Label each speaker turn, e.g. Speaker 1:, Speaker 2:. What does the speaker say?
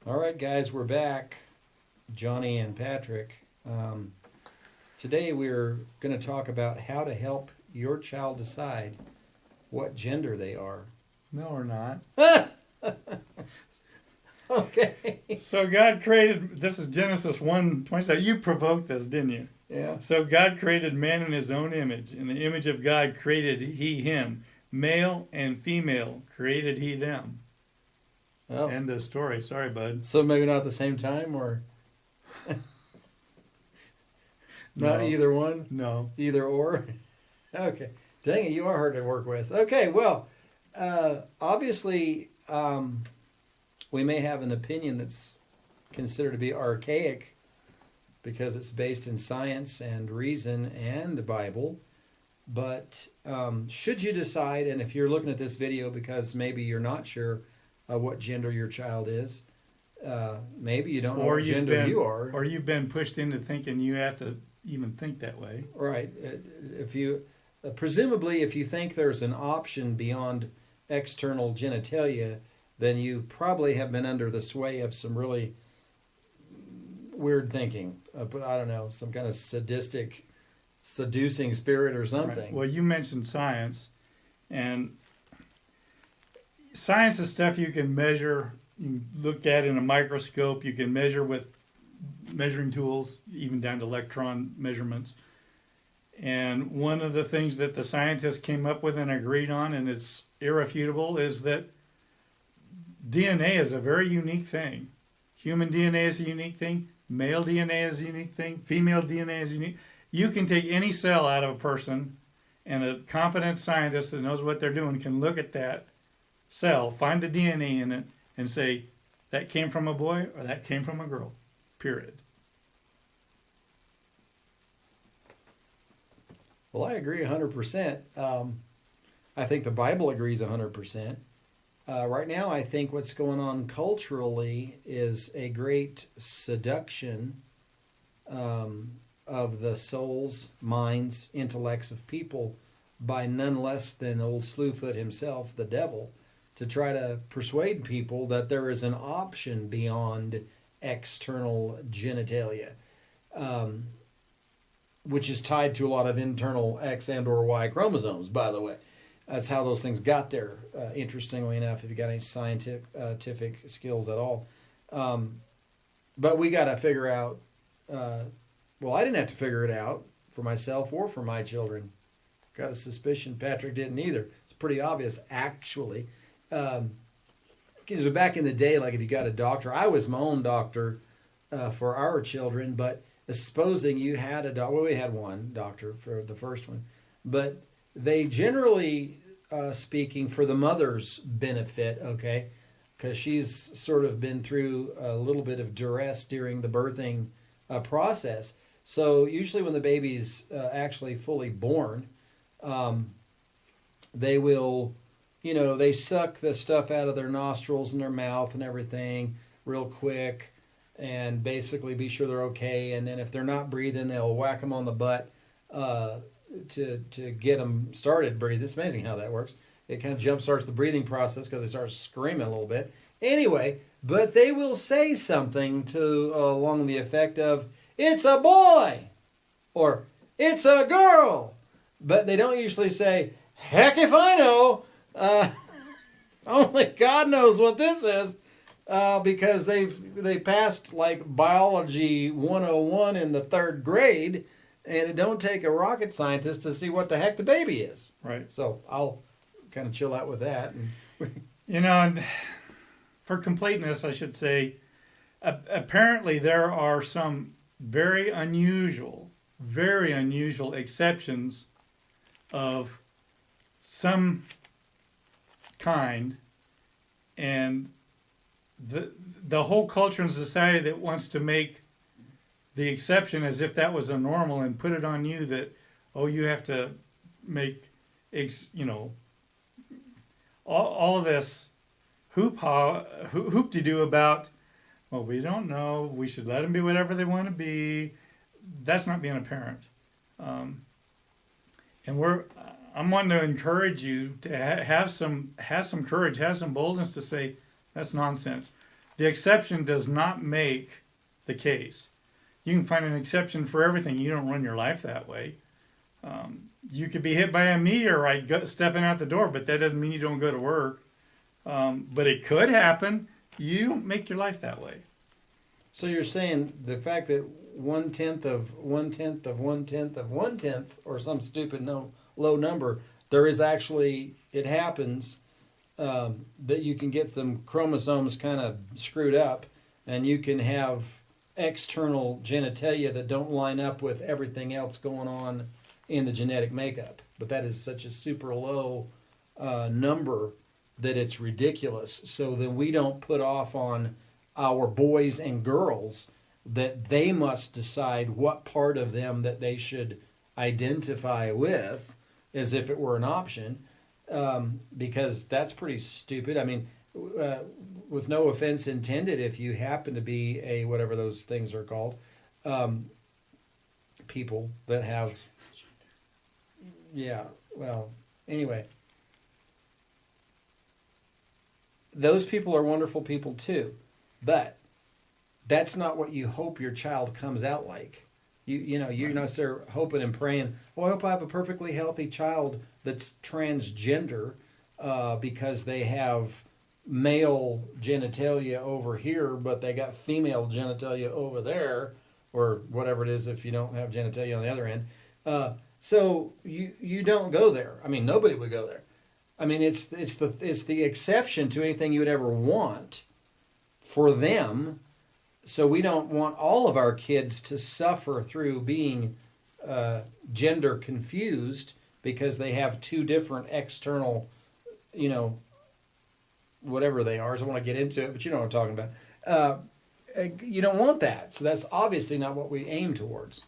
Speaker 1: All right, guys, we're back. Johnny and Patrick. Today we're going to talk about how to help your child decide what gender they are.
Speaker 2: No, we're not.
Speaker 1: Okay.
Speaker 2: So God created, this is Genesis 1:27. You provoked this, didn't you?
Speaker 1: Yeah.
Speaker 2: So God created man in his own image. In the image of God created he him. Male and female created he them.
Speaker 1: Oh.
Speaker 2: End of story. Sorry, bud.
Speaker 1: So maybe not at the same time, or not
Speaker 2: No.
Speaker 1: either one,
Speaker 2: No.
Speaker 1: either or. Okay. Dang it, you are hard to work with. Okay, well, obviously, we may have an opinion that's considered to be archaic because it's based in science and reason and the Bible. But should you decide, and if you're looking at this video because maybe you're not sure what gender your child is, maybe you don't know what gender you are.
Speaker 2: Or you've been pushed into thinking you have to even think that way.
Speaker 1: Right. If you, presumably, if you think there's an option beyond external genitalia, then you probably have been under the sway of some really weird thinking. But I don't know, some kind of sadistic, seducing spirit or something.
Speaker 2: Right. Well, you mentioned science, and science is stuff you can measure. You can look at in a microscope. You can measure with measuring tools, even down to electron measurements. And one of the things that the scientists came up with and agreed on, and it's irrefutable, is that DNA is a very unique thing. Human DNA is a unique thing. Male DNA is a unique thing. Female DNA is unique. You can take any cell out of a person, and a competent scientist that knows what they're doing can look at that cell, find the DNA in it, and say, that came from a boy or that came from a girl. Period.
Speaker 1: Well, I agree 100%. I think the Bible agrees 100%. Right now, I think what's going on culturally is a great seduction of the souls, minds, intellects of people by none less than old Slewfoot himself, the devil, to try to persuade people that there is an option beyond external genitalia, which is tied to a lot of internal X and or Y chromosomes, by the way. That's how those things got there, interestingly enough, if you got any scientific skills at all. But we got to figure out, well, I didn't have to figure it out for myself or for my children. Got a suspicion Patrick didn't either. It's pretty obvious, actually. Because back in the day, like if you got a doctor, I was my own doctor for our children, but supposing you had a doctor, well, we had one doctor for the first one, but they generally speaking for the mother's benefit, okay, because she's sort of been through a little bit of duress during the birthing process. So usually when the baby's actually fully born, they will, they suck the stuff out of their nostrils and their mouth and everything real quick and basically be sure they're okay. And then if they're not breathing, they'll whack them on the butt to get them started breathing. It's amazing how that works. It kind of jumpstarts the breathing process because they start screaming a little bit. Anyway, but they will say something to along the effect of, "It's a boy," or "It's a girl," but they don't usually say, "Heck if I know." Only God knows what this is, because they passed like biology 101 in the third grade, and it don't take a rocket scientist to see what the heck the baby is.
Speaker 2: Right.
Speaker 1: So I'll kind of chill out with that.
Speaker 2: And for completeness, I should say, apparently there are some very unusual exceptions of some kind, and the whole culture and society that wants to make the exception as if that was a normal and put it on you that, oh, you have to make all of this hoop-de-doo about, well, we don't know, we should let them be whatever they want to be. That's not being a parent. And I'm wanting to encourage you to have some courage, have some boldness to say, that's nonsense. The exception does not make the case. You can find an exception for everything. You don't run your life that way. You could be hit by a meteorite stepping out the door, but that doesn't mean you don't go to work. But it could happen. You don't make your life that way.
Speaker 1: So you're saying the fact that 1/10 of 1/10 of 1/10 of 1/10 or some stupid low number, there is actually, it happens that you can get them chromosomes kind of screwed up, and you can have external genitalia that don't line up with everything else going on in the genetic makeup. But that is such a super low number that it's ridiculous. So then we don't put off on our boys and girls that they must decide what part of them that they should identify with as if it were an option, because that's pretty stupid. I mean, with no offense intended, if you happen to be a, whatever those things are called, people that have, yeah, well, anyway, those people are wonderful people too, but that's not what you hope your child comes out like. You're not sort of hoping and praying, oh, I hope I have a perfectly healthy child that's transgender because they have male genitalia over here, but they got female genitalia over there, or whatever it is if you don't have genitalia on the other end. So you don't go there. I mean, nobody would go there. I mean, it's the exception to anything you would ever want for them. So we don't want all of our kids to suffer through being gender confused because they have two different external, whatever they are. So I don't want to get into it, but you know what I'm talking about. You don't want that. So that's obviously not what we aim towards.